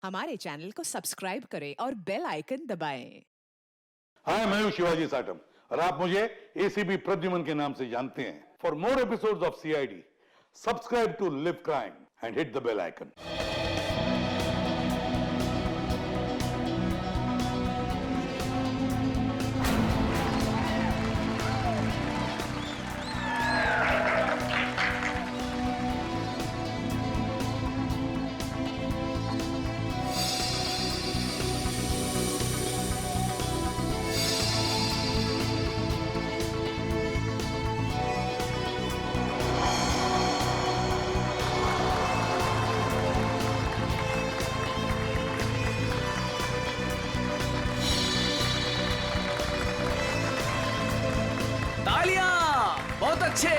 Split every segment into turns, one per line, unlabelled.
हमारे चैनल को सब्सक्राइब करें और बेल आइकन दबाएं।
हाय, मैं हूं शिवाजी साटम और आप मुझे एसीपी प्रद्युमन के नाम से जानते हैं। For more episodes of CID, subscribe to Liv Crime and hit the bell icon.
तालियां! बहुत अच्छे।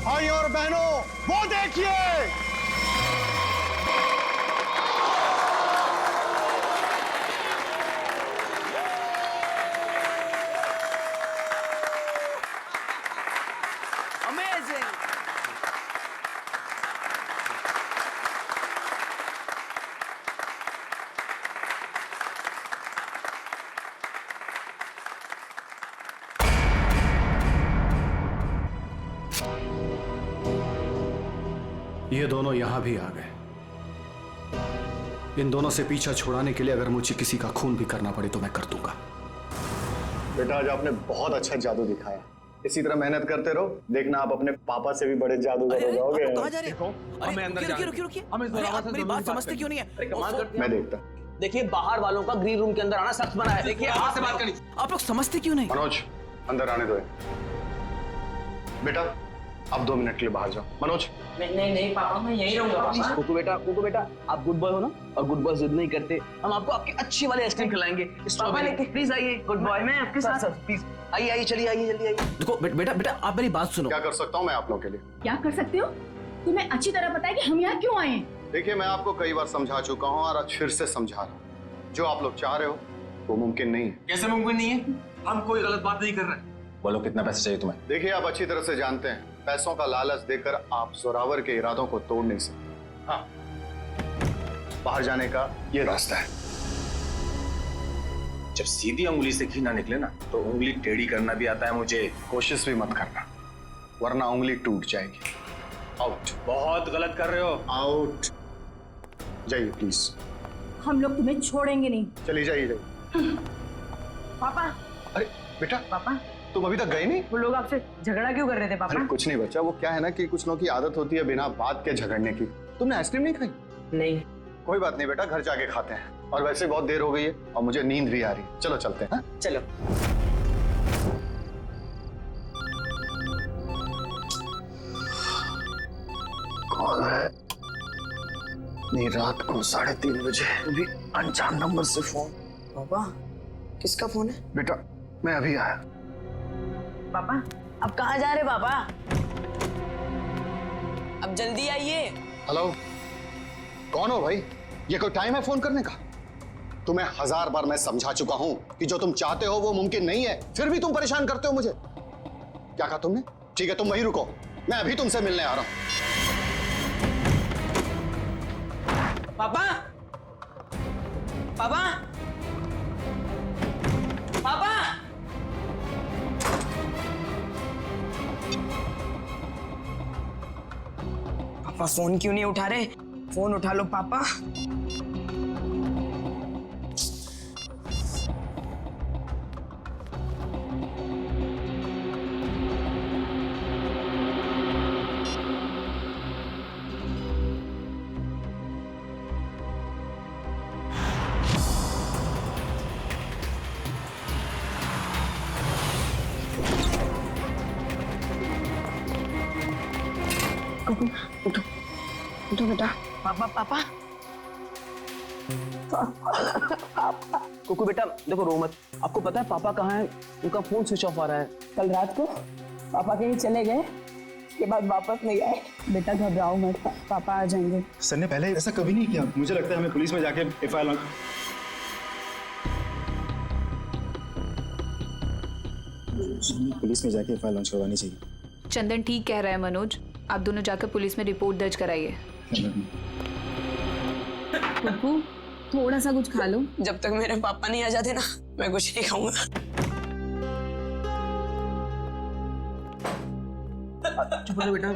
भाई और बहनों, वो देखिए
अमेजिंग।
ये दोनों यहां भी आ गए। इन दोनों से पीछा छुड़ाने के लिए अगर मुझे किसी का खून भी करना पड़े तो मैं कर दूंगा।
बेटा, आज आपने बहुत अच्छा जादू दिखाया। इसी तरह मेहनत करते रहो, देखना आप अपने पापा से भी बड़े जादूगर हो जाओगे।
कहाँ जा रहे हो? रुकिए। आप मेरी बात समझते क्यों नहीं है?
मैं देखता।
देखिए, बाहर वालों का ग्रीन रूम के अंदर आना सख्त मना है। देखिए, आपसे बात करनी।
आप लोग समझते क्यों नहीं?
मनोज, अंदर आने दो। बेटा, अब 2 मिनट के लिए बाहर जाओ। मनोज,
नहीं पापा, मैं यहीं रहूंगा। कुकू बेटा, आप गुड बॉय हो ना, और गुड बॉय जिद नहीं करते। हम आपको आपके अच्छी वाले आइसक्रीम खिलाएंगे। प्लीज आइए, गुड बॉय। मैं आपके साथ। प्लीज आइए, चलिए आइए, जल्दी आइए।
देखो बेटा, आप मेरी बात सुनो।
क्या कर सकता हूँ मैं आप लोगों के लिए?
क्या कर सकते हो? तुम्हें अच्छी तरह पता है कि हम यहाँ क्यों आए हैं।
देखिए, मैं आपको कई बार समझा चुका हूँ और आज फिर से समझा रहा हूँ। जो आप लोग चाह रहे हो वो मुमकिन नहीं है।
कैसे मुमकिन नहीं है? हम कोई गलत बात नहीं कर रहे।
बोलो, कितना पैसा चाहिए तुम्हें?
देखिए, आप अच्छी तरह से जानते हैं, पैसों का लालच देकर आप जोरावर के इरादों को तोड़ नहीं सकते। हाँ, बाहर जाने का ये रास्ता है।
जब सीधी उंगली से घी ना निकले ना, तो उंगली टेढ़ी करना भी आता है मुझे।
कोशिश भी मत करना, वरना उंगली टूट जाएगी। आउट।
बहुत गलत कर रहे हो।
आउट। जाइए प्लीज।
हम लोग तुम्हें छोड़ेंगे नहीं।
चलिए जाइए।
पापा।
अरे बेटा,
पापा,
तुम अभी तक गए नहीं?
वो लोग आपसे झगड़ा क्यों कर रहे थे पापा?
अरे कुछ नहीं बच्चा, वो क्या है ना कि कुछ लोगों की आदत होती है बिना बात के झगड़ने की। तुमने आइसक्रीम नहीं खाई?
नहीं।
कोई बात नहीं बेटा, घर जाके खाते हैं। और वैसे बहुत देर हो गई है और मुझे नींद भी आ रही है। चलो चलते हैं।
चलो।
कौन है? नहीं, रात को 3:30 बजे भी अनजान नंबर से फोन।
पापा, किसका फोन है?
बेटा, मैं अभी आया।
पापा,
अब कहाँ जा रहे पापा? अब जल्दी आइए।
हेलो, कौन हो भाई? ये कोई टाइम है फोन करने का? तुम्हें 1000 बार मैं समझा चुका हूं कि जो तुम चाहते हो वो मुमकिन नहीं है, फिर भी तुम परेशान करते हो मुझे। क्या कहा तुमने? ठीक है, तुम वहीं रुको, मैं अभी तुमसे मिलने आ रहा हूं।
पापा, पापा, पापा। पापा फोन क्यों नहीं उठा रहे? फोन उठा लो पापा। उठो उठो उठो बेटा। पापा पापा कुकू बेटा देखो रो मत, आपको पता है पापा कहाँ है? उनका फोन स्विच ऑफ आ रहा है।
कल रात को पापा कहीं चले गए, उसके बाद वापस नहीं आए। बेटा घबराओ मत, पापा आ जाएंगे।
सर ने पहले ऐसा कभी नहीं किया। मुझे लगता है हमें पुलिस में जाके एफआईआर लॉन्च करवानी चाहिए।
चंदन ठीक कह रहा है मनोज, आप दोनों जाकर पुलिस में रिपोर्ट दर्ज कराइए।
पप्पू थोड़ा सा कुछ खा लो।
जब तक मेरे पापा नहीं आ जाते ना, मैं कुछ नहीं खाऊंगा।
चुप रहो बेटा।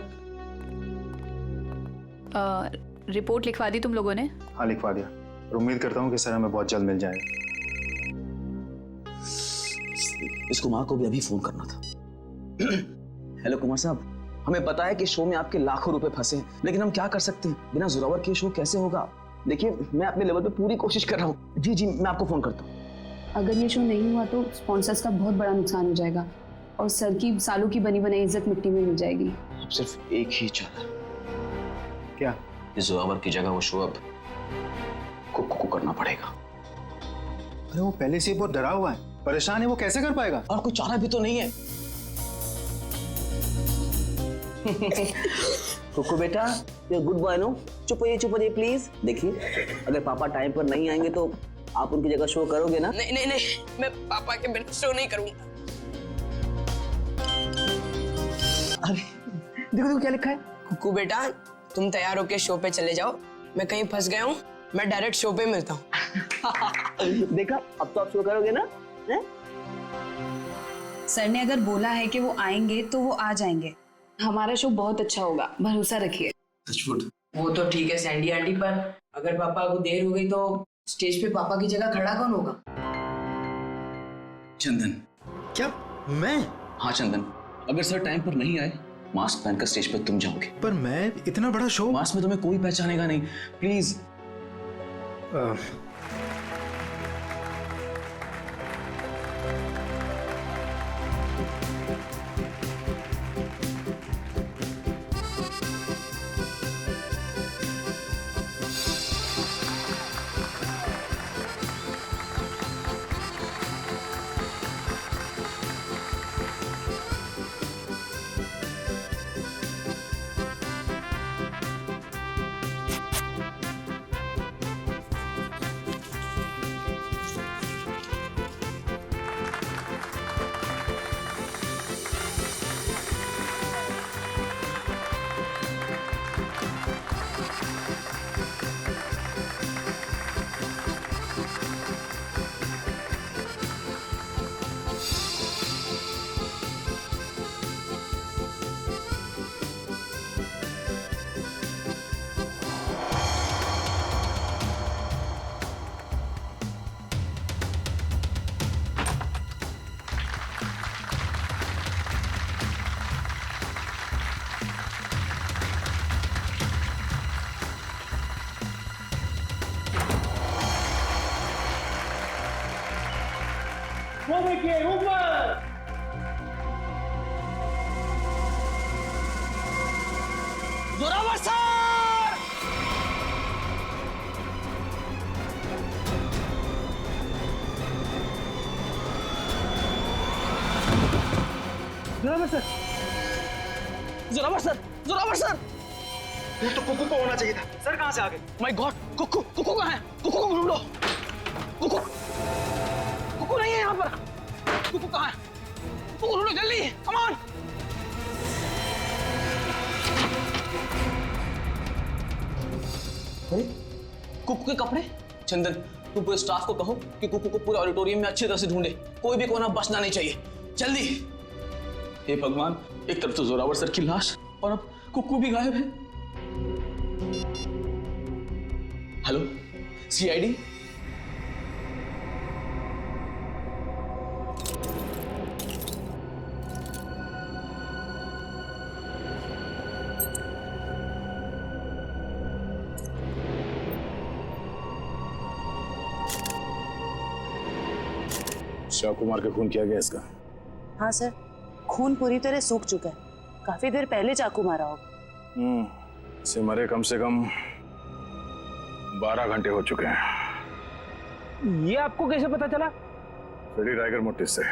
रिपोर्ट लिखवा दी तुम लोगों ने?
हाँ लिखवा दिया, और उम्मीद करता हूँ कि सर हमें बहुत जल्द मिल जाएगा।
इस कुमार को भी अभी फोन करना था। हेलो कुमार साहब, हमें पता है कि शो में आपके लाखों रुपए फंसे हैं, लेकिन हम क्या कर सकते हैं? बिना जोरावर के शो कैसे होगा? देखिए मैं अपने लेवल पे पूरी कोशिश कर रहा हूँ। जी जी मैं आपको फोन करता हूँ।
अगर ये शो नहीं हुआ तो स्पॉन्सर्स का बहुत बड़ा नुकसान हो जाएगा और सर की सालों की बनी बनाई इज्जत मिट्टी में मिल जाएगी।
अब सिर्फ एक ही चाहता।
क्या?
इस जोरावर की जगह वो शो अब कुकू को करना पड़ेगा।
अरे वो पहले से बहुत डरा हुआ है, परेशान है, वो कैसे कर पाएगा?
और कोई चारा भी तो नहीं है। कुकू बेटा ये गुड बॉय नो, चुप होइए प्लीज। देखिए अगर पापा टाइम पर नहीं आएंगे तो आप उनकी जगह शो करोगे ना?
नहीं नहीं नहीं, मैं पापा के बिना शो नहीं करूंगा।
अरे देखो क्या लिखा है।
कुकू बेटा तुम तैयार होके शो पे चले जाओ, मैं कहीं फंस गया हूँ, मैं डायरेक्ट शो पे मिलता हूँ।
देखा अब तो आप शो करोगे ना? है?
सर ने अगर बोला है कि वो आएंगे तो वो आ जाएंगे। हमारा शो बहुत अच्छा होगा, भरोसा रखिए।
वो तो ठीक है सैंडी आंटी, पर अगर पापा को देर हो गई तो स्टेज पे पापा की जगह खड़ा कौन होगा?
चंदन।
क्या? मैं?
हाँ चंदन, अगर सर टाइम पर नहीं आए, मास्क पहनकर स्टेज पर तुम जाओगे।
पर मैं इतना बड़ा शो।
मास्क में तुम्हें कोई पहचानेगा नहीं, please. Zorawar sir! Zorawar sir! Zorawar sir! Zorawar sir!
ये तो कुकू को होना चाहिए था। सर कहाँ से आ गए?
माय गॉड, कुकू कुकू कहाँ है? कुकू को ढूंढो। कुकू कुकू नहीं है यहाँ पर। कुकू कहाँ है? कुकू ढूंढो जल्दी, कम ऑन। अरे कुकू के कपड़े। चंदन तुम पूरे स्टाफ को कहो कि कुकू को पूरे ऑडिटोरियम में अच्छी तरह से ढूंढे, कोई भी कोना बचना नहीं चाहिए, जल्दी। हे भगवान, एक तरफ तो जोरावर सर की लाश और अब कुकू भी गायब है। Hello CID?
शिव कुमार का खून किया गया इसका?
हाँ सर, खून पूरी तरह सूख चुका है, काफी देर पहले चाकू मारा होगा।
इसे मरे कम से कम 12 घंटे हो चुके हैं।
ये आपको कैसे पता चला?
फ्रेडी राइगर मोटिस से।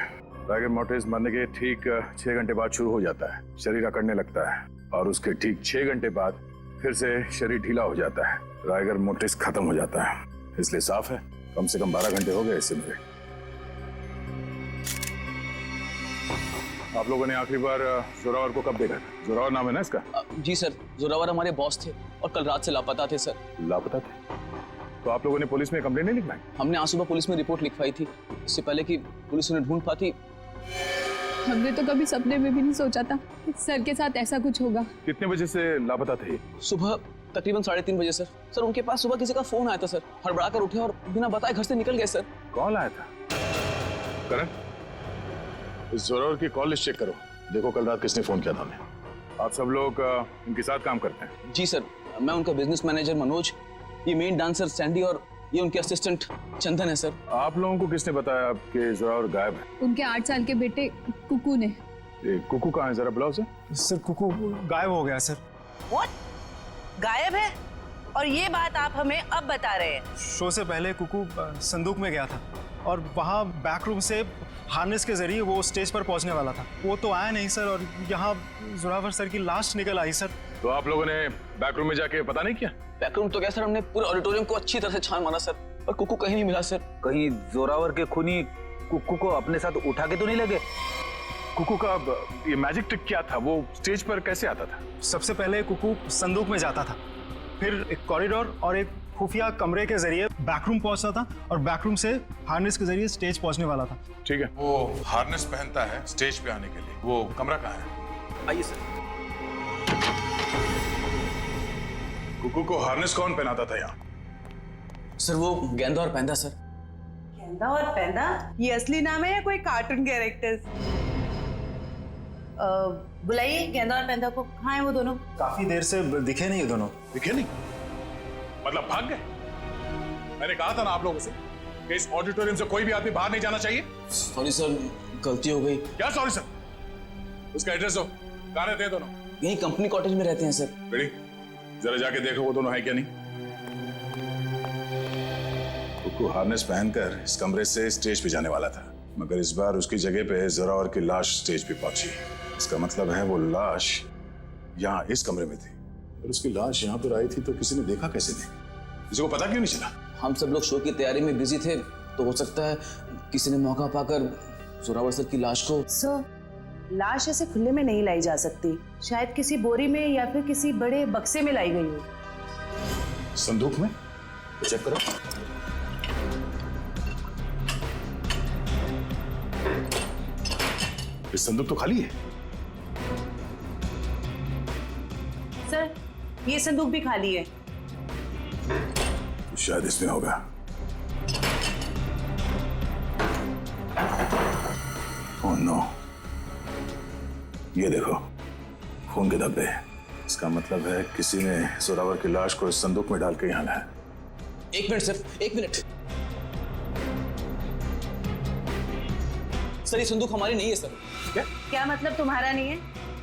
राइगर मोटिस मरने के ठीक 6 घंटे बाद शुरू हो जाता है, शरीर अकड़ने लगता है और उसके ठीक 6 घंटे बाद फिर से शरीर ढीला हो जाता है, राइगर मोटिस खत्म हो जाता है। इसलिए साफ है कम से कम 12 घंटे हो गए इससे मरे। आप लोगों ने आखिरी बार जोरावर को कब देखा था? जोरावर नाम है ना इसका?
जी सर, जोरावर हमारे बॉस थे और कल रात से लापता थे सर।
लापता थे? तो आप लोगों ने पुलिस में कंप्लेंट नहीं लिखवाई?
हमने आज सुबह पुलिस में रिपोर्ट लिखवाई थी, इससे पहले कि पुलिस उन्हें ढूंढ पाती।
हमने तो कभी सपने में भी नहीं सोचा था कि सर के साथ ऐसा कुछ होगा।
कितने बजे से लापता थे?
सुबह तकरीबन 3:30 बजे सर। सर उनके पास सुबह किसी का फोन आया था सर, हड़बड़ा कर उठे और बिना बताए घर से निकल गए सर।
कौन आया था? करण, इस जोरावर की कॉल लिस्ट चेक करो, देखो कल रात किसने फोन किया था हमें। आप सब लोग उनके साथ काम करते हैं?
जी सर, मैं उनका बिजनेस मैनेजर मनोज, ये मेन डांसर सैंडी और ये उनके असिस्टेंट चंदन है सर।
आप लोगों को किसने बताया कि जोरावर गायब है?
उनके 8 साल के बेटे कुकू ने।
कुकू कहाँ है, जरा बुलाओ उसे।
सर कुकू गायब हो गया सर।
व्हाट? गायब है? और ये बात आप हमें अब बता रहे हैं?
शो से पहले कुकू संदूक में गया था और वहाँ बैक रूम से हार्नेस के जरिए वो स्टेज पर पहुंचने वाला था। वो तो आया नहीं सर और यहाँ जोरावर सर की लाश निकल आई सर।
तो आप लोगों ने बैक रूम में जाके पता नहीं किया?
बैक रूम तो क्या सर, हमने पूरे ऑडिटोरियम को अच्छी तरह से छान मारा सर, पर कुकू कहीं नहीं मिला सर।
कहीं जोरावर के खूनी कुकू को अपने साथ उठा के तो नहीं लगे?
कुकू का ये मैजिक ट्रिक क्या था? वो स्टेज पर कैसे आता था?
सबसे पहले कुकू संदूक में जाता था, फिर एक कॉरिडोर और एक खुफिया कमरे के जरिए बैकरूम पहुंचता था और बैकरूम से हार्नेस के जरिए स्टेज पहुंचने वाला था।
ठीक है,
वो हार्नेस पहनता है स्टेज पे आने के लिए, वो कमरा कहाँ है?
आइए सर।
कुकू को हार्नेस कौन पहनाता था यहाँ?
सर वो गेंदा और पैंदा सर।
गेंदा और पैंदा? ये असली नाम है या कोई कार्टून कैरेक्टर्स? बुलाइए गेंदा और पैंदा को। कहाँ है वो दोनों?
काफी देर से दिखे नहीं ये दोनों।
दिखे नहीं? मतलब भाग गए? मैंने कहा था ना आप लोगों से कि इस ऑडिटोरियम से कोई भी आदमी बाहर नहीं जाना चाहिए।
सॉरी सर, गलती हो गई।
क्या सॉरी सर? उसका एड्रेस दो, कहाँ रहते हैं दोनों?
यही कंपनी कॉटेज में रहते हैं सर।
रेडी, जरा जाके देखो वो दोनों है क्या नहीं। कुकू हार्नेस पहनकर इस कमरे से स्टेज पे जाने वाला था, मगर इस बार उसकी जगह पे जोरावर की लाश स्टेज पे पहुंची। इसका मतलब है वो लाश यहाँ इस कमरे में थी और उसकी लाश यहाँ पर आई थी, तो किसी ने देखा कैसे नहीं? किसी को पता क्यों नहीं चला?
हम सब लोग शो की तैयारी में बिजी थे, तो हो सकता है किसी ने मौका पाकर जोरावर सर की लाश को।
सर, लाश ऐसे खुले में नहीं लाई जा सकती, शायद किसी बोरी में या फिर किसी बड़े बक्से में लाई गई हो।
संदूक में? तो चेक करो। इस संदूक तो खाली है।
सर, ये संदूक भी खाली है।
तो शायद इसमें होगा। ओह नो, ये देखो खून के धब्बे। इसका मतलब है किसी ने जोरावर की लाश को इस संदूक में डाल के यहाँ लाया।
एक मिनट सर, एक मिनट। सर ये संदूक हमारी नहीं है सर।
क्या मतलब तुम्हारा नहीं है?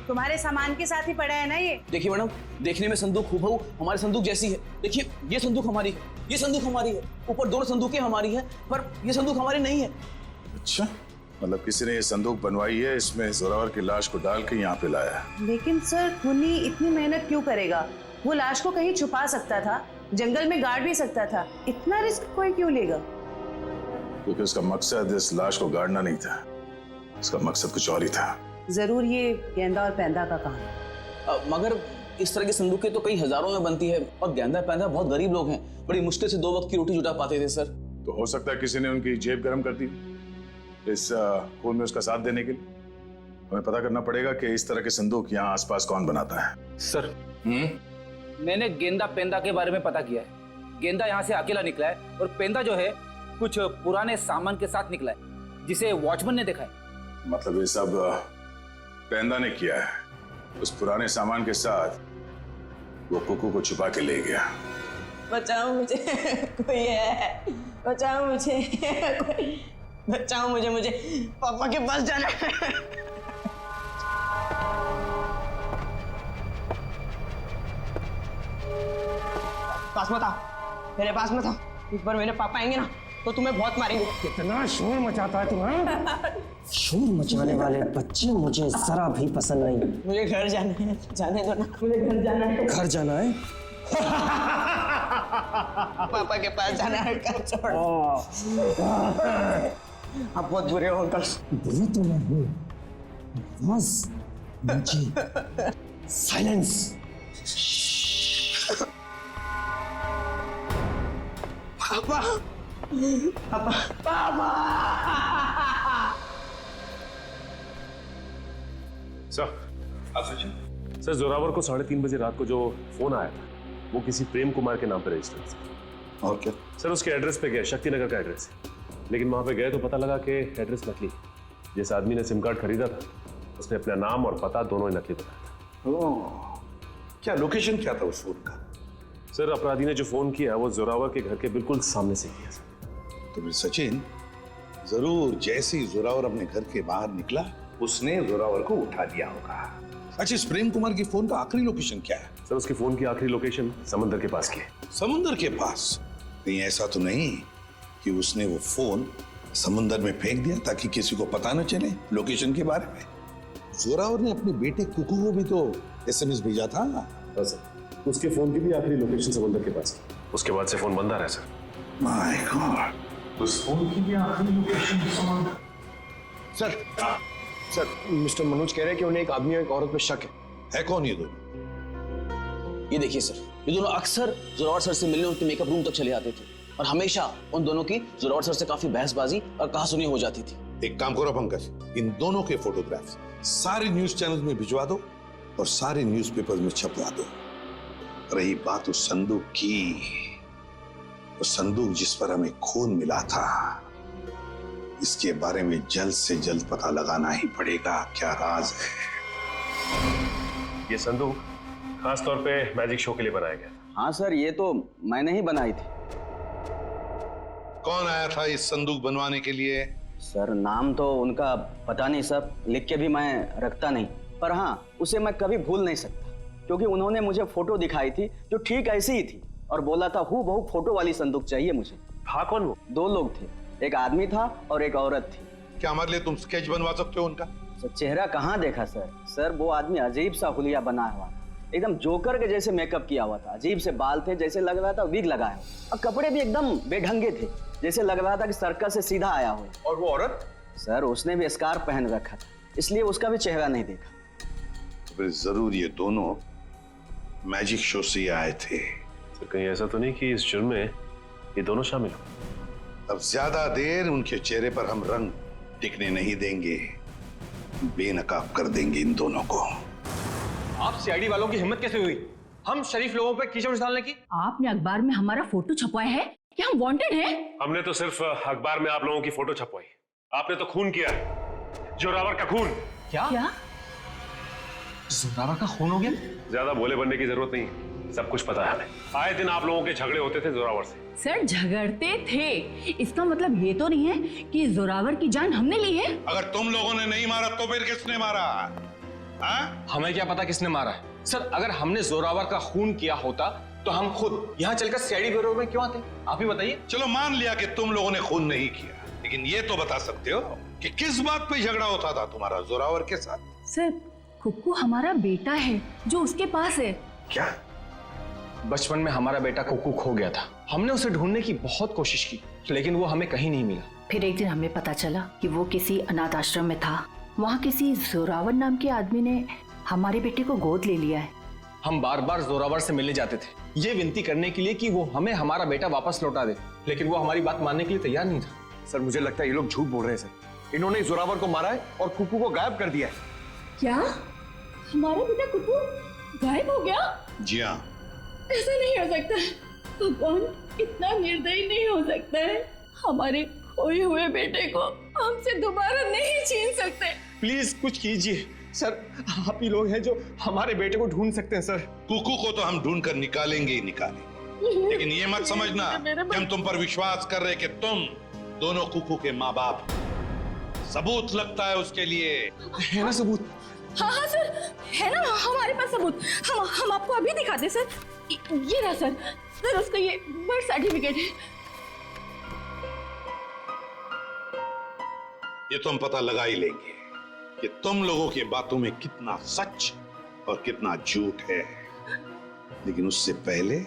तुम्हारे सामान के साथ ही पड़ा है ना ये।
देखिए मैडम, देखने में संदूक हूबहू हमारे संदूक जैसी है। देखिए ये संदूक हमारी है, ये संदूक हमारी है, ऊपर दोनों संदूकें हमारी है, पर ये संदूक हमारी नहीं है।
अच्छा, मतलब किसी ने ये संदूक बनवाई है, इसमें जोरावर की लाश को डाल के यहाँ पे लाया है।
लेकिन सर, खूनी इतनी मेहनत क्यों करेगा? वो लाश को कहीं छुपा सकता था, जंगल में गाड़ भी सकता था। इतना रिस्क कोई क्यों लेगा?
क्योंकि उसका मकसद इस लाश को गाड़ना नहीं था, उसका मकसद कुछ और ही था।
जरूर ये गेंदा और पैंदा का काम है।
मगर इस तरह की संदूकें तो कई हजारों में बनती है और गेंदा पैंदा बहुत गरीब लोग हैं, बड़ी मुश्किल से 2 वक्त की रोटी जुटा पाते थे सर।
तो हो सकता है किसी ने उनकी जेब गर्म कर दी इस खून में उसका साथ देने के लिए। हमें पता करना पड़ेगा कि इस तरह के संदूक यहाँ आसपास कौन बनाता है।
सर मैंने गेंदा पेंदा के बारे में पता किया है। गेंदा यहाँ से अकेला निकला है और पेंदा जो है कुछ पुराने सामान के साथ निकला है, जिसे वॉचमैन ने देखा है।
मतलब ये सब पेंदा ने किया है। उस पुराने सामान के साथ वो कुकू को छुपा के ले गया।
बचाओ मुझे, कोई है, बचाओ मुझे, कोई बचाओ मुझे, मुझे पापा के पास जाना है। पास मत आओ, मेरे पास मत आओ। एक बार मेरे पापा आएंगे ना तो तुम्हें बहुत मारेंगे।
कितना शोर मचाता है तुम्हारा। शोर मचाने वाले बच्चे मुझे जरा भी पसंद नहीं।
मुझे घर जाना है, जाने दो ना, मुझे घर जाना है। घर
जाना है?
पापा के पास जाना है, घर छोड़ो। आप बहुत बुरे हो अंकल।
बुरे तो मैं हूँ, बस मुझे साइलेंस।
पापा, पापा, पापा।
सर जोरावर को 3:30 बजे रात को जो फोन आया था वो किसी प्रेम कुमार के नाम पर रजिस्टर्ड था।
और क्या?
सर उसके एड्रेस पे गए, शक्ति नगर का एड्रेस है, लेकिन वहां पे गए तो पता लगा कि एड्रेस नकली। जिस आदमी ने सिम कार्ड खरीदा था उसने अपना नाम और पता दोनों ही नकली बताया था।
क्या लोकेशन क्या था उस फोन का?
सर अपराधी ने जो फोन किया वो जोरावर के घर के बिल्कुल सामने से किया सर।
तो फिर सचिन जरूर जैसे ही जोरावर अपने घर के बाहर निकला उसने जोरावर को उठा दिया होगा। अच्छा, इस प्रेम कुमार की फोन का आखिरी लोकेशन क्या है?
सर उसकी फोन की आखिरी लोकेशन समुद्र के पास की है।
समुद्र के पास? कहीं ऐसा तो नहीं कि उसने वो फोन समुद्र में फेंक दिया ताकि किसी को पता न चले लोकेशन के बारे में? जोरावर ने अपने बेटे कुकू को भी तो SMS भेजा था।
सर उसके फोन की भी आखिरी लोकेशन समुद्र के पास की। उसके बाद से फोन बंद आ रहा है सर।
माय गॉड, उस फोन की भी आखिरी लोकेशन समुद्र।
सर मिस्टर मनोज कह रहे हैं कि उन्हें एक आदमी और एक औरत पे शक
है। कौन ये दोनों?
ये देखिए सर, ये दोनों अक्सर जोरावर सर से मिलने उनके मेकअप रूम तक चले आते थे और हमेशा उन दोनों की जोरावर सर से काफी बहसबाजी और कहासुनी हो जाती थी।
एक काम करो पंकज, इन दोनों के फोटोग्राफ्स सारे न्यूज चैनल में भिजवा दो और सारे न्यूज़पेपर में छपवा दो। रही बात उस संदूक की, वो संदूक जिस पर हमें खून मिला था, इसके बारे में जल्द से जल्द पता लगाना ही पड़ेगा क्या राज है।
ये संदूक खास तौर पे मैजिक शो के लिए बनाया गया।
हाँ सर, ये तो मैंने ही बनाई थी।
कौन आया था इस संदूक बनवाने के लिए?
सर नाम तो उनका पता नहीं सर, लिख के भी मैं रखता नहीं, पर हाँ उसे मैं कभी भूल नहीं सकता क्योंकि उन्होंने मुझे फोटो दिखाई थी जो ठीक ऐसी ही थी और बोला था हूबहू फोटो वाली संदूक चाहिए मुझे।
था कौन वो?
2 लोग थे, एक आदमी था और एक औरत थी।
क्या हमारे लिए तुम स्केच बनवा सकते हो उनका?
सर चेहरा कहाँ देखा सर? सर वो आदमी अजीब सा हुलिया बना हुआ था, एकदम जोकर के जैसे मेकअप किया हुआ था, अजीब से बाल थे, जैसे लग रहा था विग लगाया और कपड़े भी एकदम बेढंगे थे, जैसे लग रहा था कि सर्कस से सीधा आया हो।
और वो औरत?
सर उसने भी स्कार्फ पहन रखा था, इसलिए उसका भी चेहरा नहीं देखा।
फिर जरूर ये दोनों मैजिक शो से आए थे।
सर कहीं ऐसा तो नहीं कि इस जुर्म में ये दोनों शामिल हो?
अब ज्यादा देर उनके चेहरे पर हम रंग टिकने नहीं देंगे, बेनकाब कर देंगे इन दोनों को।
आप सीआईडी वालों की हिम्मत कैसे हुई हम शरीफ लोगों पे कीचड़ डालने की?
आपने अखबार में हमारा फोटो छपवाया है क्या हम वांटेड हैं?
हमने तो सिर्फ अखबार में आप लोगों की फोटो छपवाई, आपने तो खून किया है, जोरावर का खून।
क्या? जोरावर का खून हो गया?
ज्यादा भोले बनने की जरूरत नहीं, सब कुछ पता है हमें। आए दिन आप लोगों के झगड़े होते थे जोरावर से।
सर झगड़ते थे, इसका मतलब ये तो नहीं है कि जोरावर की जान हमने ली है।
अगर तुम लोगों ने नहीं मारा तो फिर किसने मारा?
हमें क्या पता किसने मारा है? सर अगर हमने जोरावर का खून किया होता तो हम खुद यहाँ चलकर सीआईडी ब्यूरो में क्यों आते? आप ही बताइए।
चलो मान लिया कि तुम लोगों ने खून नहीं किया, लेकिन ये तो बता सकते हो कि किस बात पे झगड़ा होता था तुम्हारा जोरावर के साथ?
सर कुक्कू हमारा बेटा है जो उसके पास है।
क्या?
बचपन में हमारा बेटा कुक्कू खो गया था, हमने उसे ढूंढने की बहुत कोशिश की लेकिन वो हमें कहीं नहीं मिला।
फिर एक दिन हमें पता चला कि वो किसी अनाथ आश्रम में था, वहाँ किसी जोरावर नाम के आदमी ने हमारे बेटे को गोद ले लिया है।
हम बार बार जोरावर से मिलने जाते थे ये विनती करने के लिए कि वो हमें हमारा बेटा वापस लौटा दे, लेकिन वो हमारी बात मानने के लिए तैयार नहीं था।
सर मुझे लगता है ये लोग झूठ बोल रहे हैं सर, इन्होंने जोरावर को मारा है और कुक्कू को गायब कर दिया है।
क्या हमारा बेटा कुक्कू गायब हो गया?
जी हाँ।
ऐसा नहीं हो सकता, भगवान इतना निर्दयी नहीं हो सकता है। हमारे खोए हुए बेटे को हमसे दोबारा नहीं छीन सकते।
प्लीज कुछ कीजिए सर, आप ही लोग हैं जो हमारे बेटे को ढूंढ सकते हैं सर।
कुकू को तो हम ढूंढ कर निकालेंगे ही निकालेंगे, लेकिन ये मत समझना कि हम तुम पर विश्वास कर रहे कि तुम दोनों कुकू के माँ बाप। सबूत लगता है उसके लिए।
है ना सबूत?
हाँ हाँ सर है ना हमारे पास सबूत, हम आपको अभी दिखाते सर। ये रहा सर, उसका ये बर्थ सर्टिफिकेट है।
ये तो हम पता लगा ही लेंगे कि तुम लोगों की बातों में कितना सच और कितना झूठ है। लेकिन उससे पहले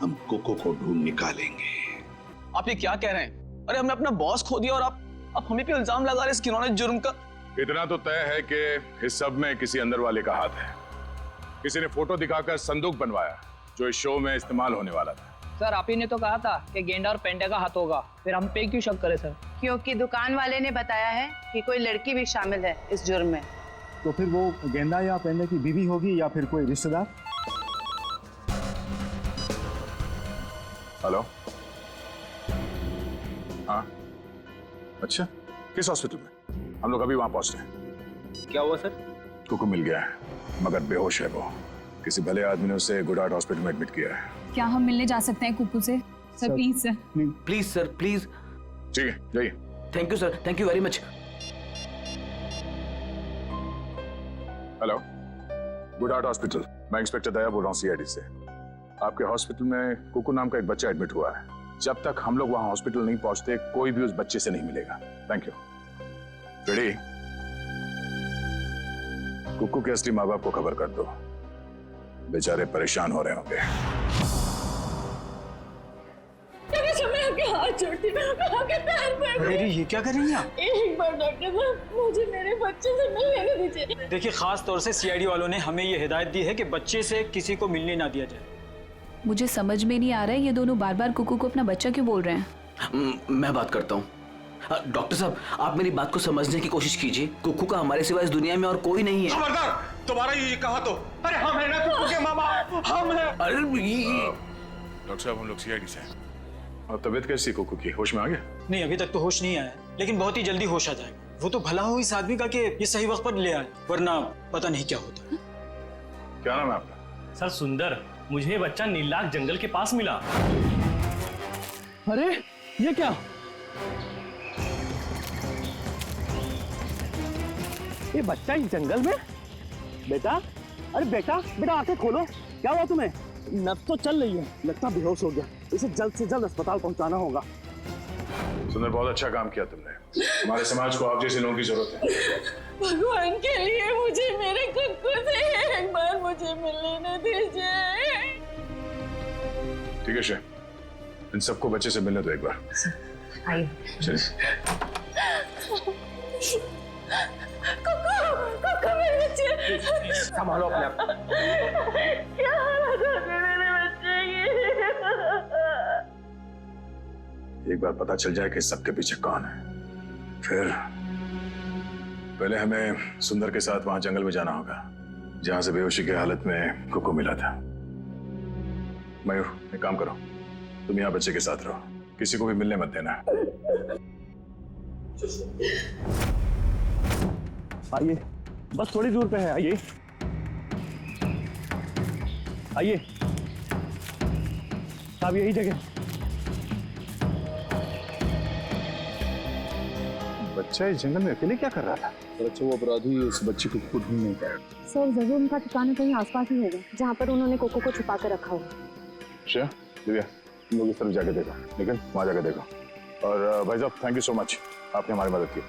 हम कुकू को ढूंढ निकालेंगे।
आप ये क्या कह रहे हैं? अरे हमने अपना बॉस खो दिया और आप हमें पे इल्जाम लगा रहे हैं किन्होंने जुर्म का।
इतना तो तय है कि इस सब में किसी अंदर वाले का हाथ है। किसी ने फोटो दिखाकर संदूक बनवाया जो इस शो में इस्तेमाल होने वाला था।
सर आप ही ने तो कहा था कि गेंडा और पेंडा का हाथ होगा, फिर हम पे क्यों शक करें सर?
क्योंकि दुकान वाले ने बताया है कि कोई लड़की भी शामिल है इस जुर्म में।
तो फिर वो गेंदा या पेंडा की बीवी होगी या फिर कोई रिश्तेदार?
हेलो, हाँ अच्छा, किस हॉस्पिटल में? हम लोग अभी वहां पहुंच रहे हैं।
क्या हुआ सर?
कुकू मिल गया है मगर बेहोश है वो। किसी भले आदमी ने उसे गुड हार्ट हॉस्पिटल में एडमिट किया है।
क्या हम मिलने जा सकते हैं कुकू से? Sir please sir.
Please sir please.
ठीक है जाइए।
Thank you sir, thank you very much.
Hello, good heart hospital, मैं इंस्पेक्टर दया बोल रहा हूँ सीआईडी से। आपके हॉस्पिटल में कुकू नाम का एक बच्चा एडमिट हुआ है। जब तक हम लोग वहां हॉस्पिटल नहीं पहुंचते कोई भी उस बच्चे से नहीं मिलेगा। Thank you. रेडी? कुकू के असली माँ बाप को खबर कर दो, बेचारे परेशान हो रहे होंगे।
मैं आपके हाथ जोड़ती हूँ, मैं आपके पैर पड़ती हूँ।
ये क्या कर रही हैं आप?
एक बार डॉक्टर साहब मुझे मेरे बच्चे से मिलने दीजिए।
देखिए, खास तौर से सीआईडी वालों ने हमें ये हिदायत दी है कि बच्चे से किसी को मिलने ना दिया जाए।
मुझे समझ में नहीं आ रहा है ये दोनों बार बार कुकू को अपना बच्चा क्यों बोल रहे हैं।
मैं बात करता हूँ। डॉक्टर साहब आप मेरी बात को समझने की कोशिश कीजिए। कुकू का हमारे सिवा इस दुनिया में और कोई नहीं है।
खबरदार, तुम्हारा ये कहा तो। अरे हम है ना कुकू के मामा, हम है।
अरे
डॉक्टर साहब हम लोग सीआईडी से हैं।
और तबीयत कैसी कुकू की? होश में आ गया?
नहीं, अभी तक तो होश नहीं आया, लेकिन बहुत ही जल्दी होश आ जाएगा। वो तो भला हो इस आदमी का कि ये सही वक्त पर ले आए, वरना पता नहीं क्या होता।
क्या नाम है आपका?
सर सुंदर, मुझे ये बच्चा नीलाख जंगल के पास मिला।
अरे ये क्या?
ये बच्चा इस जंगल में? बेटा, अरे बेटा बेटा आंखें खोलो, क्या हुआ तुम्हें? नब्ज तो चल रही है, लगता बेहोश हो गया। इसे जल्द से जल्द अस्पताल पहुंचाना होगा।
सुंदर, बहुत अच्छा काम किया तुमने। हमारे समाज को आप जैसे लोगों की जरूरत है।
भगवान के लिए मुझे मेरे कुकू से एक बार मुझे मिलने दीजिए।
ठीक है शे, इन सबको बच्चे से मिलने दो एक बार।
आइए।
चलिए।
कुकू मेरे बच्चे।
संभालो अपने आप।
क्या हालत हो गई मेरे बच्चे की?
एक बार पता चल जाए कि सबके पीछे कौन है, फिर पहले हमें सुंदर के साथ वहां जंगल में जाना होगा जहां से बेहोशी की हालत में कुकू मिला था। मयूर, एक काम करो, तुम यहाँ बच्चे के साथ रहो, किसी को भी मिलने मत देना।
आइए, बस थोड़ी दूर पे है, आइए आइए साहब, यही जगह।
बच्चा इस जंगल में अकेले क्या कर रहा था? अच्छा, वो अपराधी उस बच्ची को ढूंढ नहीं पाया।
सर जरूर उनका ठिकाना कहीं आसपास ही होगा जहाँ पर उन्होंने कोको को छुपा कर रखा होगा।
अच्छा दिव्या, तुम लोग इस तरफ जाके देखो, लेकिन वहां जाके देखो। और भाई साहब, थैंक यू सो मच, आपने हमारी मदद की।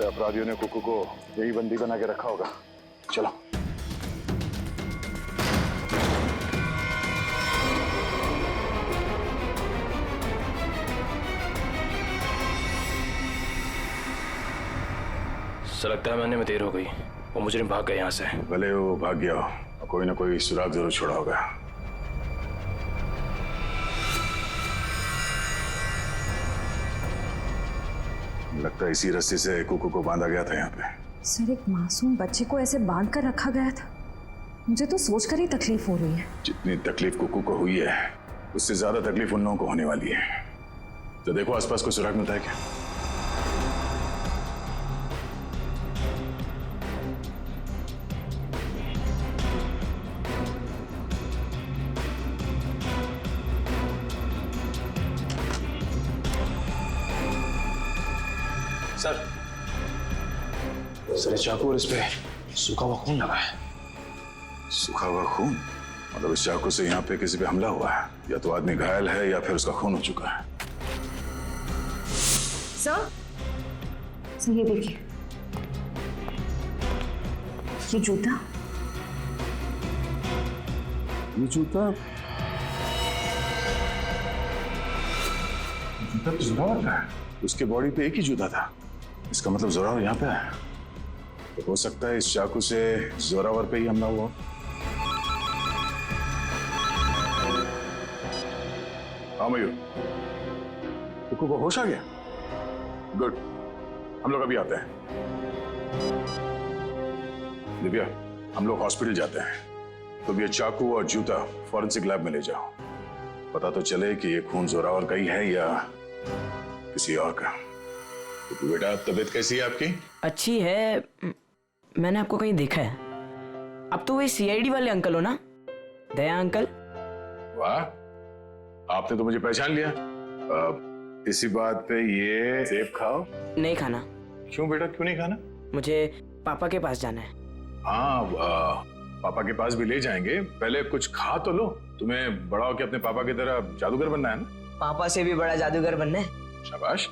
अपराधियों ने कुकू को यही बंदी बना के रखा होगा। चलो।
सर लगता है मैंने में देर हो गई, वो मुजरिम भाग गए यहाँ से।
भले वो भाग गया हो, कोई ना कोई सुराग जरूर छोड़ा होगा। लगता है इसी रस्सी से कुकू को बांधा गया था यहाँ पे।
सर, एक मासूम बच्चे को ऐसे बांध कर रखा गया था, मुझे तो सोचकर ही तकलीफ हो रही है।
जितनी तकलीफ कुकू को हुई है उससे ज्यादा तकलीफ उन लोगों को होने वाली है। तो देखो आसपास कोई सुराग मिलता है क्या? सर इस चाकू और इस पे सूखा हुआ खून लगा है। सूखा हुआ खून मतलब इस चाकू से यहाँ पे किसी पे हमला हुआ है, या तो आदमी घायल है या फिर उसका खून हो चुका है।
सर ये देखिए, ये जूता,
जूता तो जोरावर का है। उसके बॉडी पे एक ही जूता था, इसका मतलब जोरावर यहाँ पे है। तो हो सकता है इस चाकू से जोरावर पे ही हमला हुआ। हाँ मयूर, कुकू को होश आ गया? गुड, हम लोग अभी आते हैं। दिव्या, हम लोग हॉस्पिटल जाते हैं। तो ये चाकू और जूता फॉरेंसिक लैब में ले जाओ, पता तो चले कि ये खून जोरावर का ही है या किसी और का। तो बेटा तबीयत कैसी है आपकी?
अच्छी है, मैंने आपको कहीं देखा है। अब तो वही सीआईडी वाले अंकल हो ना, दया अंकल?
वाह, आपने तो मुझे पहचान लिया। इसी बात पे ये सेब खाओ।
नहीं खाना।
क्यों बेटा, क्यों नहीं खाना?
मुझे पापा के पास जाना है।
हाँ, पापा के पास भी ले जाएंगे, पहले कुछ खा तो लो। तुम्हें बड़ा होकर अपने पापा की तरह जादूगर बनना है ना?
पापा से भी बड़ा जादूगर बनना है।
शाबाश।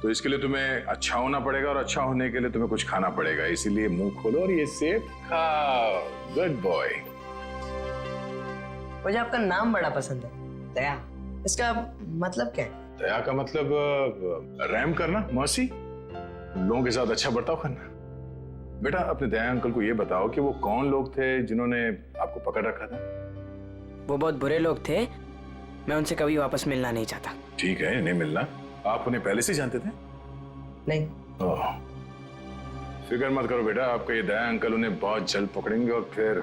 तो इसके लिए तुम्हें अच्छा होना पड़ेगा, और अच्छा होने के लिए तुम्हें कुछ खाना पड़ेगा। इसीलिए मुंह खोलो और ये सेब खाओ। Good boy.
मुझे आपका नाम बड़ा पसंद है, दया। इसका मतलब क्या है?
दया का मतलब रहम करना, मर्सी, लोगों के साथ अच्छा बर्ताव करना। बेटा अपने दया अंकल को ये बताओ कि वो कौन लोग थे जिन्होंने आपको पकड़ रखा था?
वो बहुत बुरे लोग थे, मैं उनसे कभी वापस मिलना नहीं चाहता।
ठीक है, नहीं मिलना। आप उन्हें पहले से जानते थे?
नहीं।
फिक्र मत करो बेटा, आपका ये दया अंकल उन्हें बहुत जल्द पकड़ेंगे और फिर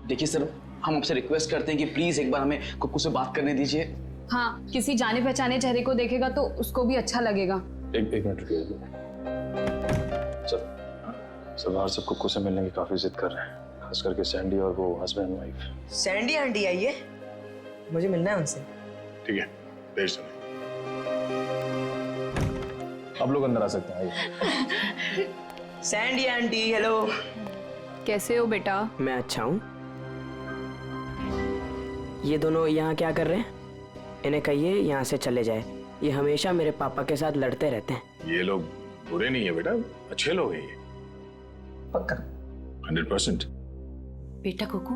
देखिए सर, हम आपसे रिक्वेस्ट करते हैं कि प्लीज एक बार हमें कुक्कू से बात करने दीजिए।
हाँ, किसी जाने पहचाने चेहरे को देखेगा तो उसको भी अच्छा लगेगा।
एक मिनट रुकिए। सब बाहर सब कुक्कू से मिलने की काफी जिद कर रहे हैं, खास करके सैंडी और वो हस्बैंड वाइफ।
सैंडी आंटी आई है, मुझे मिलना है उनसे।
ठीक है, भेज दो। आप लोग अंदर आ सकते हैं।
Sandy aunty, hello.
कैसे हो बेटा?
मैं अच्छा हूँ। ये दोनों यहाँ क्या कर रहे हैं? इन्हें कहिए यहाँ से चले जाए, ये हमेशा मेरे पापा के साथ लड़ते रहते हैं।
ये लोग बुरे नहीं है बेटा, अच्छे लोग हैं ये।
पक्का?
100%।
बेटा कुकू,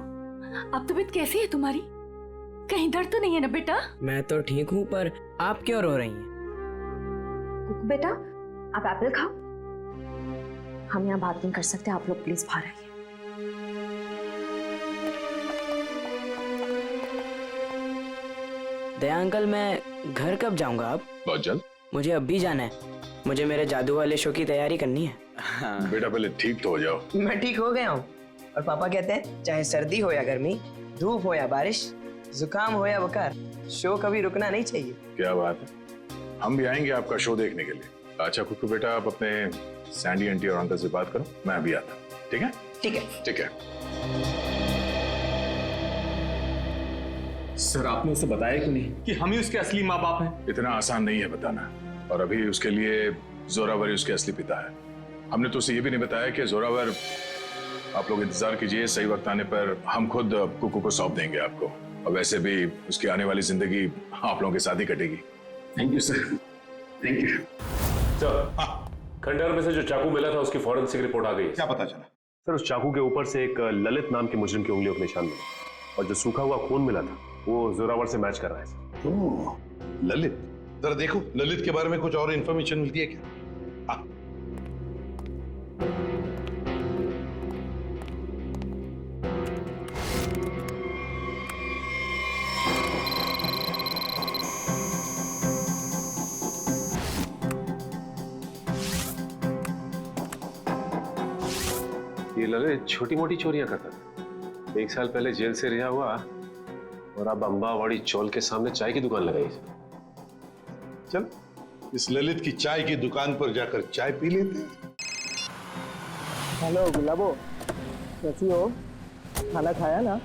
अब तबीयत कैसी है तुम्हारी? कहीं दर्द तो नहीं है ना बेटा?
मैं तो ठीक हूँ, पर आप क्यों रो रही हैं?
कुकू बेटा, आप एप्पल खाओ। हम यहाँ बात नहीं कर सकते, आप लोग प्लीज बाहर आइए।
दया अंकल, मैं घर कब जाऊंगा? अब
बहुत जल्द।
मुझे अब भी जाना है, मुझे मेरे जादू वाले शो की तैयारी करनी है।
बेटा पहले ठीक तो हो जाओ।
मैं ठीक हो गया हूँ, और पापा कहते हैं चाहे सर्दी हो या गर्मी, धूप हो या बारिश, जुकाम हो या बुखार, शो कभी रुकना नहीं चाहिए।
क्या बात है, हम भी आएंगे आपका शो देखने के लिए। अच्छा कुक्कू बेटा, आप अपने सैंडी आंटी और अंकल से बात करो, मैं अभी आता हूँ। ठीक है?
ठीक है।
ठीक है।
सर आपने उसे बताया कि नहीं कि हम ही उसके असली माँ बाप हैं?
इतना आसान नहीं है बताना, और अभी उसके लिए जोरावर ही उसके असली पिता है। हमने तो उसे ये भी नहीं बताया कि जोरावर, आप लोग इंतजार कीजिए, सही वक्त आने पर हम खुद कुकू को सौंप देंगे आपको। और वैसे भी उसकी आने वाली जिंदगी आप लोगों के साथ ही कटेगी।
Thank you sir, thank you.
Sir, खंडहर में से जो चाकू मिला था उसकी फॉरेंसिक रिपोर्ट आ गई है।
क्या पता चला?
सर उस चाकू के ऊपर से एक ललित नाम के मुजरिम की उंगलियों के निशान मिले, और जो सूखा हुआ खून मिला था वो जोरावर से मैच कर रहा है सर।
ओह, ललित, जरा देखो ललित के बारे में कुछ और इंफॉर्मेशन मिलती है क्या? हाँ।
ये ललित छोटी मोटी चोरियां करता था, 1 साल पहले जेल से रिहा हुआ, और अब अंबावाड़ी चौल के सामने चाय की दुकान लगाई।
चल इस ललित की चाय की दुकान पर जाकर चाय पी लेते हैं।
हेलो गुलाबो, कैसी हो? खाना खाया ना?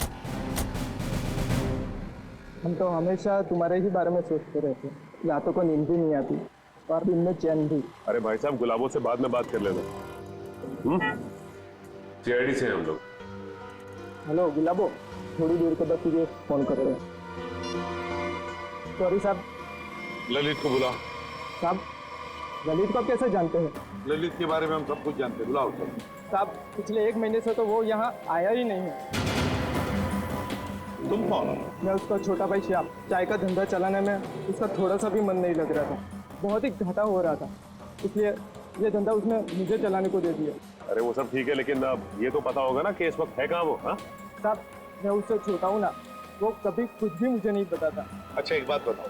हम तो हमेशा तुम्हारे ही बारे में सोचते रहते हैं, रातों को नींद भी नहीं आती। और दिन में चैन भी।
अरे भाई साहब, गुलाबों से बाद में बात कर लेना। सीआईडी से हम लोग।
हेलो गुलाबो, थोड़ी देर के बाद तुझे फोन कर रहे हैं। सॉरी साहब।
ललित को बुलाओ।
साहब, ललित को आप कैसे जानते हैं?
ललित के बारे में हम सब कुछ जानते हैं, बुलाओ सब।
साहब, पिछले 1 महीने से तो वो यहाँ आया ही नहीं है।
तुम कौन?
मैं उसका छोटा भाई श्याम। चाय का धंधा चलाने में उसका थोड़ा सा भी मन नहीं लग रहा था, बहुत ही घाटा हो रहा था, इसलिए ये धंधा उसने मुझे चलाने को दे दिया।
अरे वो सब ठीक है, लेकिन अब ये तो पता होगा ना कि इस वक्त है कहाँ वो? हाँ
साहब, मैं उससे छोटा हूँ ना, वो कभी कुछ भी मुझे नहीं बताता।
अच्छा एक बात बताओ,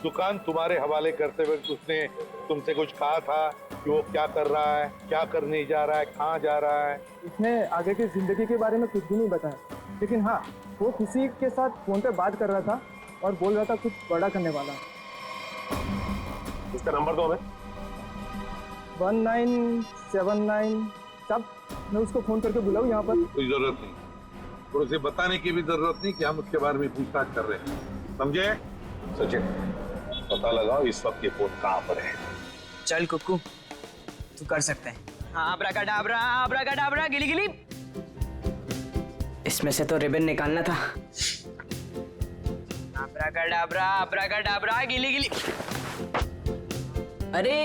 दुकान तुम्हारे हवाले करते हुए उसने तुमसे कुछ कहा था कि वो क्या कर रहा है, क्या करने जा रहा है, कहाँ जा रहा है?
उसने आगे की जिंदगी के बारे में कुछ भी नहीं बताया, लेकिन हाँ, वो किसी के साथ फोन पे बात कर रहा था और बोल रहा था कुछ बड़ा करने वाला।
उसका नंबर दो हमें।
1979। साहब, मैं उसको फोन करके बुलाऊं यहाँ पर?
कोई जरूरत नहीं, और उसे बताने की भी जरूरत नहीं कि हम उसके बारे में पूछताछ कर रहे हैं, समझे? सचिन, पता लगाओ इस वक्त ये फोन कहाँ पर है।
चल कुक्कू, तू कर सकते हैं। हाँ, आब्राकाडाब्रा, गिली गिली। इसमें से तो रिबन निकालना था। आब्राकाडाब्रा, गिली गिली। अरे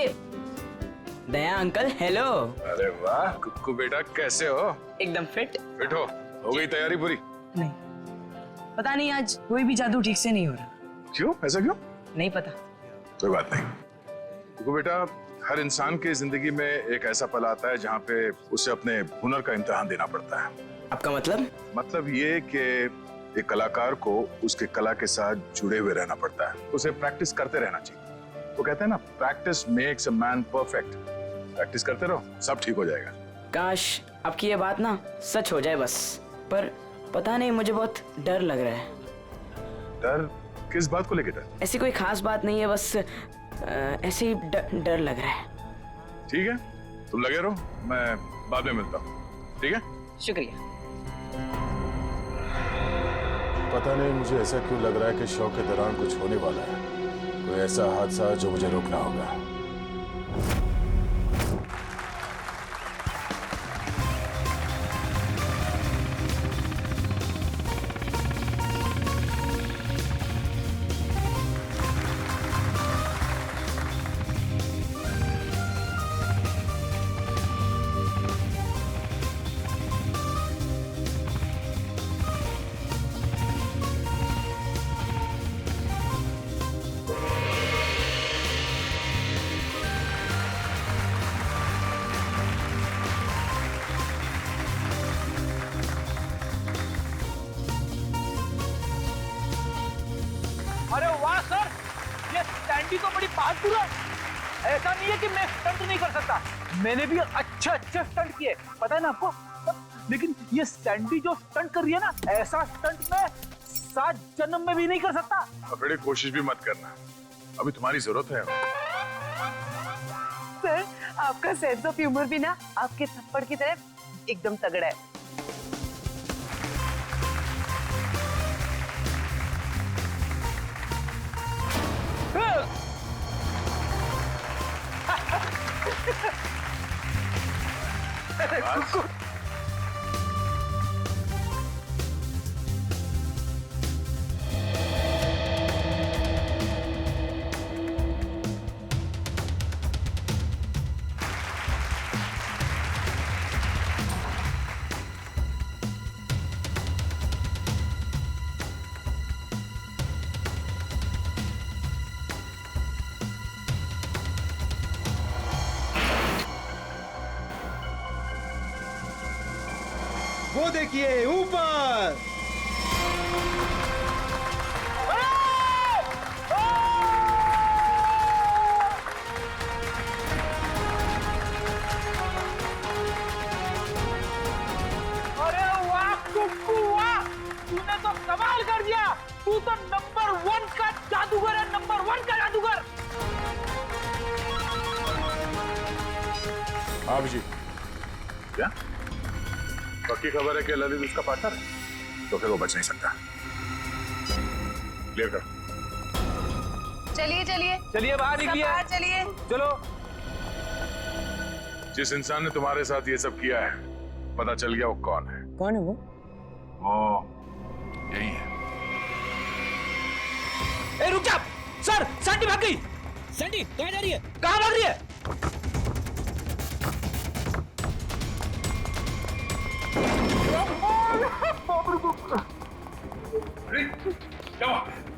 दया अंकल, हेलो।
अरे वाह कुक्कू बेटा, कैसे हो?
एकदम फिट।
फिट हो गई तैयारी पूरी?
नहीं, पता नहीं आज कोई भी जादू ठीक से नहीं हो रहा।
क्यों? ऐसा क्यों?
नहीं पता।
कोई बात नहीं कुक्कू बेटा, हर इंसान की जिंदगी में एक ऐसा पल आता है जहाँ पे उसे अपने हुनर का इम्तिहान देना पड़ता है।
आपका मतलब?
मतलब ये कि एक कलाकार को उसके कला के साथ जुड़े हुए रहना पड़ता है, उसे प्रैक्टिस करते रहना चाहिए। वो कहते हैं ना, practice makes a man perfect. Practice करते रहो, सब ठीक हो जाएगा।
काश आपकी ये बात ना सच हो जाए बस, पर पता नहीं, मुझे बहुत डर लग रहा है।
डर? किस बात को लेकर डर?
ऐसी कोई खास बात नहीं है, बस ऐसे ही डर लग रहा है।
ठीक है, तुम लगे रहो, मैं बाद में मिलता हूँ, ठीक है?
शुक्रिया।
पता नहीं मुझे ऐसा क्यों लग रहा है कि शो के दौरान कुछ होने वाला है, कोई ऐसा हादसा जो मुझे रोकना होगा।
अरे वाह सर, ये सैंडी तो बड़ी बहादुर है। ऐसा नहीं है कि मैं स्टंट नहीं कर सकता, मैंने भी अच्छे स्टंट किए, पता है ना आपको। लेकिन ये सैंडी जो स्टंट कर रही है ना, ऐसा स्टंट मैं 7 जन्म में भी नहीं कर सकता।
बड़ी कोशिश भी मत करना, अभी तुम्हारी जरूरत है।
सर, आपका सेंस ऑफ ह्यूमर भी ना आपके थप्पड़ की तरह एकदम तगड़ा है।
वो देखिए ऊपर।
अरे वाह कुक्कू वाह, तूने तो कमाल कर दिया। तू तो नंबर 1 का जादूगर है, नंबर 1 का जादूगर।
हाँ जी।
क्या पक्की खबर है कि ललित उसका पार्टनर है? तो फिर वो बच नहीं सकता। क्लियर कर।
चलिए चलिए
चलिए बाहर
सब
निकलिए।
बाहर चलिए।
चलो।
जिस इंसान ने तुम्हारे साथ ये सब किया है, पता चल गया वो कौन है?
कौन है वो?
वो यही है।
ए रुक जा सर, सैंडी भाग गई।
सैंडी कहाँ जा रही है?
कहाँ भाग रही है?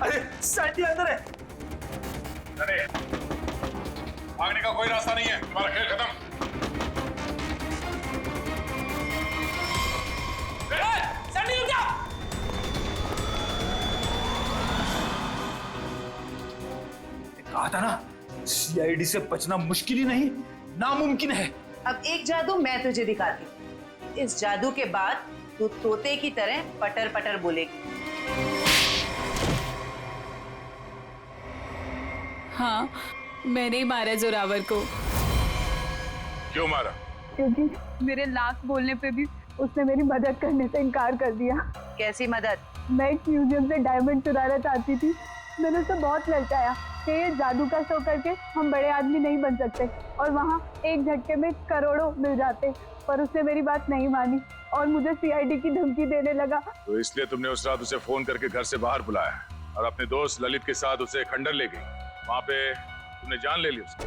अरे
सैंडी अंदर है।
अरे भागने का कोई रास्ता नहीं है, तुम्हारा खेल खत्म।
सैंडी रुक जा। कहा था ना, सीआईडी से बचना मुश्किल ही नहीं, नामुमकिन है।
अब एक जादू मैं तुझे दिखाती हूँ। इस जादू के बाद तू तोते की तरह पटर पटर बोलेगी।
हाँ, मैंने ही मारा जोरावर को।
क्यों मारा?
क्योंकि मेरे लाख बोलने पे भी उसने मेरी मदद करने से इनकार कर दिया।
कैसी मदद?
मैं एक म्यूजियम से डायमंड चुराना चाहती थी। मैंने उसे बहुत ललचाया कि ये जादू का शो करके हम बड़े आदमी नहीं बन सकते और वहाँ एक झटके में करोड़ों मिल जाते, पर उसने मेरी बात नहीं मानी और मुझे सीआईडी की धमकी देने लगा।
तो इसलिए तुमने उस रात उसे फोन करके घर से बाहर बुलाया और अपने दोस्त ललित के साथ उसे खंडर ले गई। वहां पे तुमने जान ले ली उसकी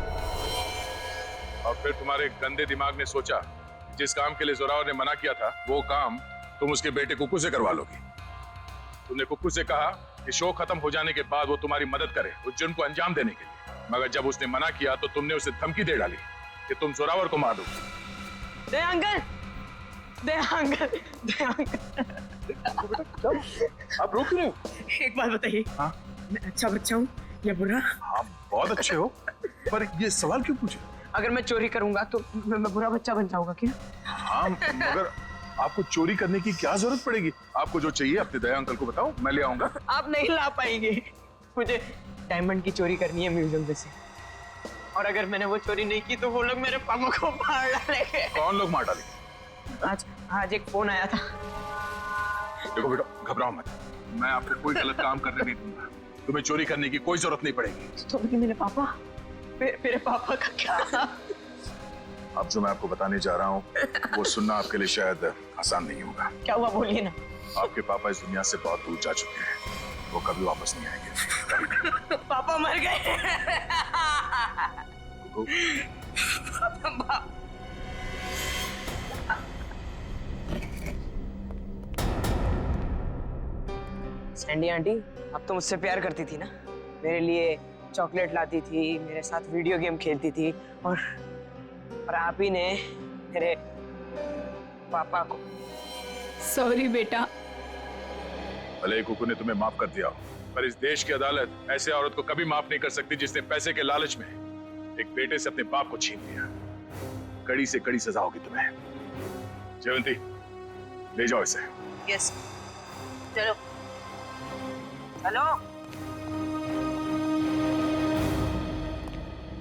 और फिर तुम्हारे गंदे दिमाग ने सोचा जिस काम के लिए जोरावर ने मना किया था वो काम तुम उसके बेटे कुक्कू से करवा लोगी। तुमने कुक्कू से कहा कि शो खत्म हो जाने के बाद वो तुम्हारी मदद करे उस जुर्म को अंजाम देने के लिए, मगर जब उसने मना किया तो तुमने उसे धमकी दे डाली कि तुम जोरावर को मार दोगे।
दे अंकल, दे अंकल, दे अंकल।
आप रोक रहे हो?
एक बात बताइए,
हाँ?
मैं अच्छा बच्चा हूँ या बुरा?
हाँ बहुत अच्छे हो, पर ये सवाल क्यों पूछे?
अगर मैं चोरी करूंगा तो मैं बुरा बच्चा बन जाऊंगा क्या?
हाँ, मगर आपको चोरी करने की क्या जरूरत पड़ेगी? आपको जो चाहिए अपने दया अंकल को बताओ, मैं ले आऊंगा।
आप नहीं ला पाएंगे। मुझे डायमंड की चोरी करनी है म्यूजियम में से, और अगर मैंने वो चोरी नहीं की तो वो लोग मेरे पापा को मार डालेंगे।
कौन लोग मार डालेंगे?
आज एक फोन आया था।
देखो बेटा, घबराओ मत, मैं आपको कोई गलत काम करने नहीं दूंगा। तुम्हें चोरी करने की कोई जरूरत नहीं पड़ेगी।
तो मेरे पापा, मेरे पापा का क्या?
अब जो मैं आपको बताने जा रहा हूँ वो सुनना आपके लिए शायद आसान नहीं होगा।
क्या हुआ, बोलिए ना।
आपके पापा इस दुनिया से बहुत दूर जा चुके हैं, वो कभी वापस नहीं आएंगे।
पापा मर गए। सैंडी आंटी, अब तो मुझसे प्यार करती थी ना, मेरे लिए चॉकलेट लाती थी, मेरे साथ वीडियो गेम खेलती थी, और आप ही ने मेरे पापा को।
सॉरी बेटा।
भले ही कुकू ने तुम्हें माफ कर दिया हो, पर इस देश की अदालत ऐसे औरत को कभी माफ नहीं कर सकती जिसने पैसे के लालच में एक बेटे से अपने बाप को छीन लिया। कड़ी से कड़ी सजा होगी तुम्हें। जयवंती, ले जाओ इसे।
यस, चलो चलो।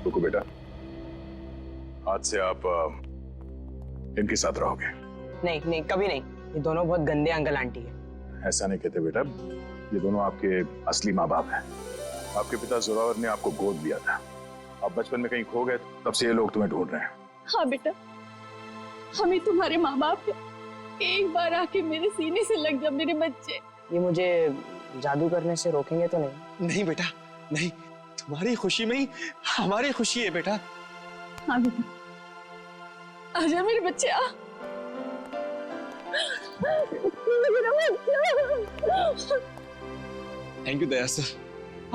कुकू बेटा, आज से आप इनके साथ रहोगे।
नहीं नहीं, कभी नहीं। ये दोनों बहुत गंदे अंकल आंटी है।
ऐसा नहीं कहते बेटा, ये दोनों आपके असली माँ बाप हैं। आपके पिता जोरावर ने आपको गोद लिया था, आप बचपन में कहीं खो गए, तब से ये लोग तुम्हें ढूंढ रहे हैं।
हाँ बेटा, हम ही तुम्हारे माँ बाप हैं। एक बार आके मेरे सीने से लग जा मेरे बच्चे।
ये मुझे जादू करने से रोकेंगे तो नहीं?
नहीं बेटा, नहीं। तुम्हारी खुशी में ही हमारी खुशी है बेटा।
हाँ बेटा, आजा मेरे बच्चे, आ।
थैंक यू दया सर,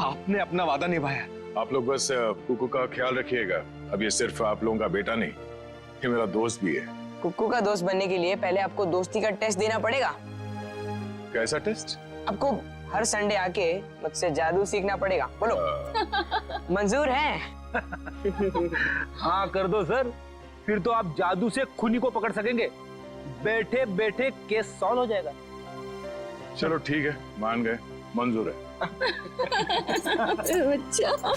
आपने अपना वादा निभाया।
आप लोग बस कुकू का ख्याल रखिएगा। अब ये सिर्फ आप लोगों का बेटा नहीं, ये मेरा दोस्त भी है।
कुक्कू का दोस्त बनने के लिए पहले आपको दोस्ती का टेस्ट देना पड़ेगा।
कैसा टेस्ट?
आपको हर संडे आके मुझसे जादू सीखना पड़ेगा। बोलो, मंजूर है?
हाँ कर दो सर, फिर तो आप जादू से खूनी को पकड़ सकेंगे। बैठे बैठे केस सॉल्व हो जाएगा।
चलो ठीक है, मान गए, मंजूर है।
बच्चा।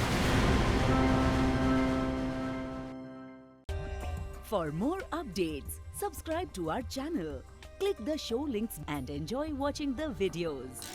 For more updates, subscribe to our channel, click the show links and enjoy watching the videos.